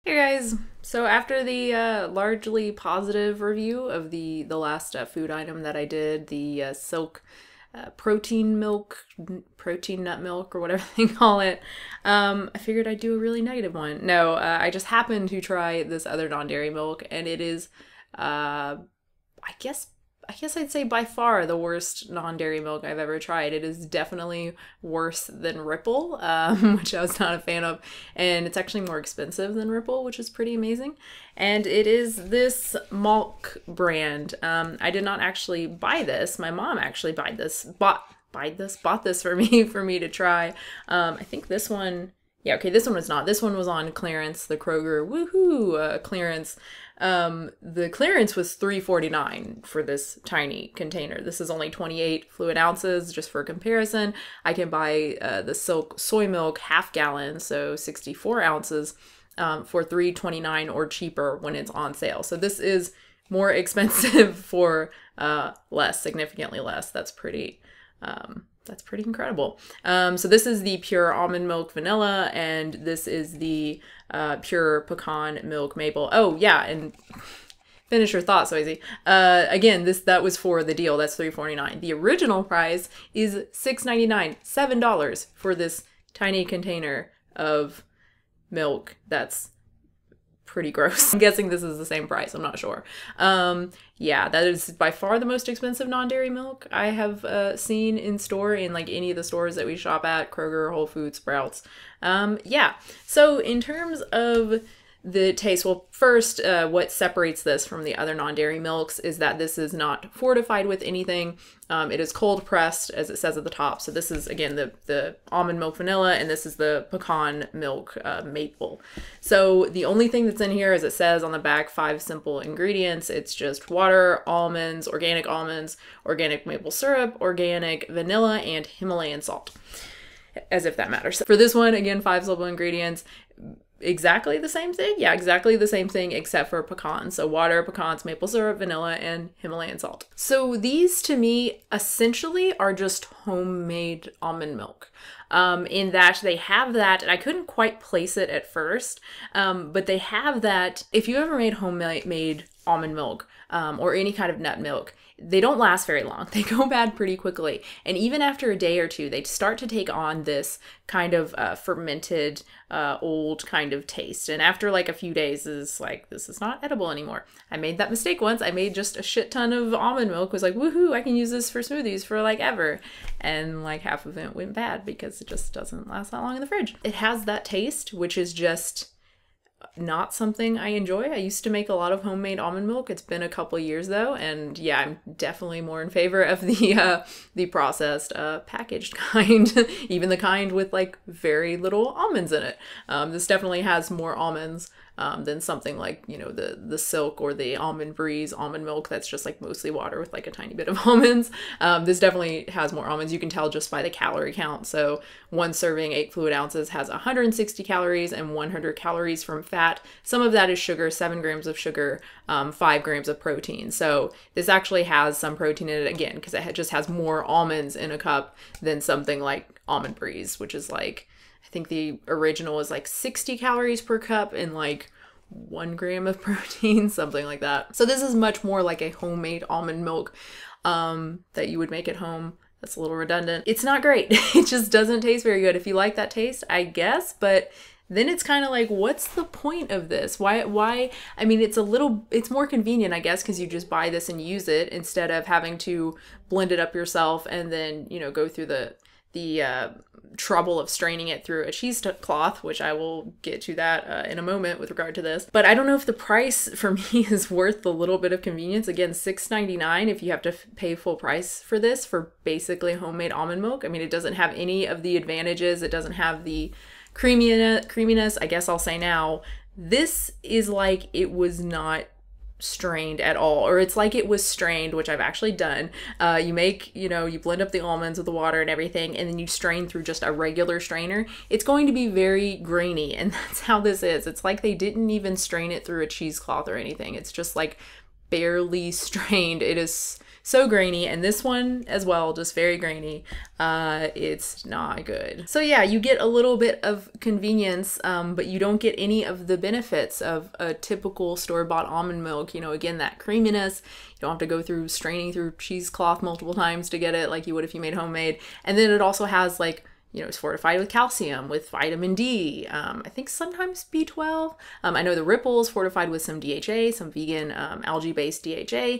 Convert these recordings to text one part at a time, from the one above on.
Hey guys! So after the largely positive review of the last food item that I did, the silk protein milk, protein nut milk, or whatever they call it, I figured I'd do a really negative one. No, I just happened to try this other non-dairy milk, and it is, I guess I'd say by far the worst non-dairy milk I've ever tried. It is definitely worse than Ripple, which I was not a fan of, and it's actually more expensive than Ripple, which is pretty amazing. And it is this Malk brand. I did not actually buy this. My mom actually bought this for me to try. I think this one. Yeah, okay, this one was not. This one was on clearance, the Kroger woohoo clearance. The clearance was $3.49 for this tiny container. This is only 28 fluid ounces, just for comparison. I can buy the Silk soy milk half gallon, so 64 ounces, for $3.29 or cheaper when it's on sale. So this is more expensive for less, significantly less. That's pretty incredible. So this is the pure almond milk vanilla, and this is the pure pecan milk maple. Oh yeah, and finish your thought, Swayze. Again, that was for the deal. That's $3.49. The original price is $6.99, $7 for this tiny container of milk. That's pretty gross. I'm guessing this is the same price. I'm not sure. Yeah, that is by far the most expensive non-dairy milk I have seen in store in like any of the stores that we shop at, Kroger, Whole Foods, Sprouts. Yeah, so in terms of the taste, well, first, what separates this from the other non-dairy milks is that this is not fortified with anything. It is cold pressed, as it says at the top. So this is, again, the almond milk vanilla, and this is the pecan milk maple. So the only thing that's in here, as it says on the back, 5 simple ingredients. It's just water, almonds, organic maple syrup, organic vanilla, and Himalayan salt. As if that matters. For this one, again, 5 simple ingredients. Exactly the same thing? Yeah, exactly the same thing except for pecans. So water, pecans, maple syrup, vanilla, and Himalayan salt. So these to me essentially are just homemade almond milk. In that they have that, and I couldn't quite place it at first, but they have that. If you ever made homemade almond milk, or any kind of nut milk, they don't last very long. They go bad pretty quickly. And even after a day or two, they start to take on this kind of fermented, old kind of taste. And after like a few days, it's like, this is not edible anymore. I made that mistake once. I made just a shit ton of almond milk, was like, woohoo, I can use this for smoothies for like ever. And like half of it went bad because it just doesn't last that long in the fridge. It has that taste, which is just not something I enjoy. I used to make a lot of homemade almond milk. It's been a couple years though, and yeah, I'm definitely more in favor of the processed packaged kind, even the kind with like very little almonds in it. This definitely has more almonds than something like, you know, the Silk or the Almond Breeze almond milk that's just like mostly water with like a tiny bit of almonds. This definitely has more almonds. You can tell just by the calorie count. So one serving, 8 fluid ounces, has 160 calories and 100 calories from fat. Some of that is sugar, 7 grams of sugar, 5 grams of protein. So this actually has some protein in it, again, because it just has more almonds in a cup than something like Almond Breeze, which is like, I think the original is like 60 calories per cup and like 1 gram of protein, something like that. So this is much more like a homemade almond milk that you would make at home. That's a little redundant. It's not great. It just doesn't taste very good. If you like that taste, I guess, but then it's kind of like, what's the point of this? Why? I mean, it's more convenient, I guess, because you just buy this and use it instead of having to blend it up yourself and then, you know, go through the trouble of straining it through a cheesecloth, which I will get to that in a moment with regard to this. But I don't know if the price for me is worth the little bit of convenience. Again, $6.99 if you have to pay full price for this for basically homemade almond milk. I mean, it doesn't have any of the advantages. It doesn't have the creaminess. I guess I'll say now, this is like it was not strained at all, or it's like it was strained, which I've actually done. You blend up the almonds with the water and everything, and then you strain through just a regular strainer. It's going to be very grainy, and that's how this is. It's like they didn't even strain it through a cheesecloth or anything. It's just like barely strained. It is so grainy, and this one as well, just very grainy. It's not good. So yeah, you get a little bit of convenience, but you don't get any of the benefits of a typical store-bought almond milk. You know, again, that creaminess. You don't have to go through straining through cheesecloth multiple times to get it like you would if you made homemade. And then it also has like, you know, it's fortified with calcium, with vitamin D, I think sometimes B12. I know the Ripple is fortified with some DHA, some vegan algae-based DHA.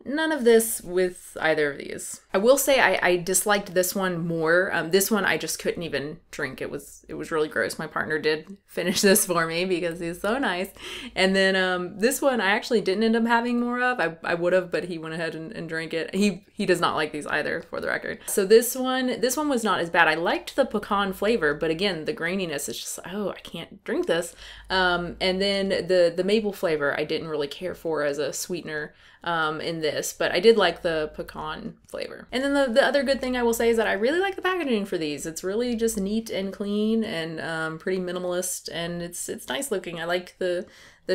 None of this with either of these. I will say I disliked this one more. This one I just couldn't even drink. It was really gross. My partner did finish this for me because he's so nice. And then this one I actually didn't end up having more of. I would have, but he went ahead and drank it. He does not like these either, for the record. So this one was not as bad. I liked the pecan flavor, but again, the graininess is just, oh, I can't drink this. And then the maple flavor I didn't really care for as a sweetener in this, but I did like the pecan flavor. And then the other good thing I will say is that I really like the packaging for these. It's really just neat and clean and pretty minimalist, and it's nice looking. I like the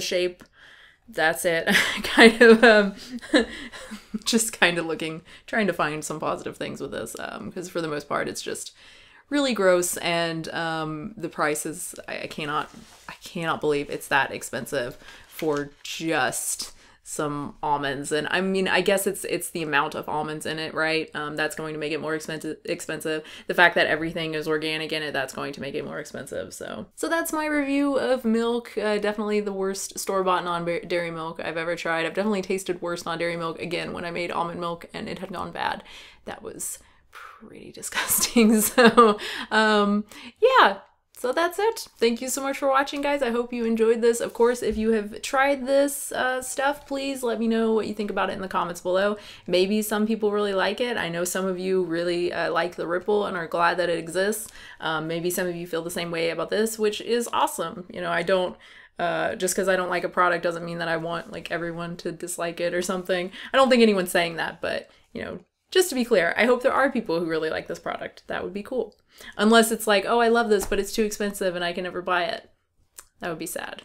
shape. That's it. Kind of just kind of trying to find some positive things with this, because for the most part it's just really gross, and the price is, I cannot believe it's that expensive for just some almonds. And I mean, I guess it's the amount of almonds in it, right? That's going to make it more expensive. The fact that everything is organic in it, that's going to make it more expensive. So that's my review of milk. Definitely the worst store-bought non-dairy milk I've ever tried. I've definitely tasted worse non-dairy milk, again, when I made almond milk and it had gone bad. That was pretty disgusting. So yeah. So that's it. Thank you so much for watching, guys. I hope you enjoyed this. Of course, if you have tried this stuff, please let me know what you think about it in the comments below. Maybe some people really like it. I know some of you really like the Ripple and are glad that it exists. Maybe some of you feel the same way about this, which is awesome. You know, I don't, just because I don't like a product doesn't mean that I want like everyone to dislike it or something. I don't think anyone's saying that, but you know, just to be clear, I hope there are people who really like this product. That would be cool. Unless it's like, oh, I love this, but it's too expensive and I can never buy it. That would be sad.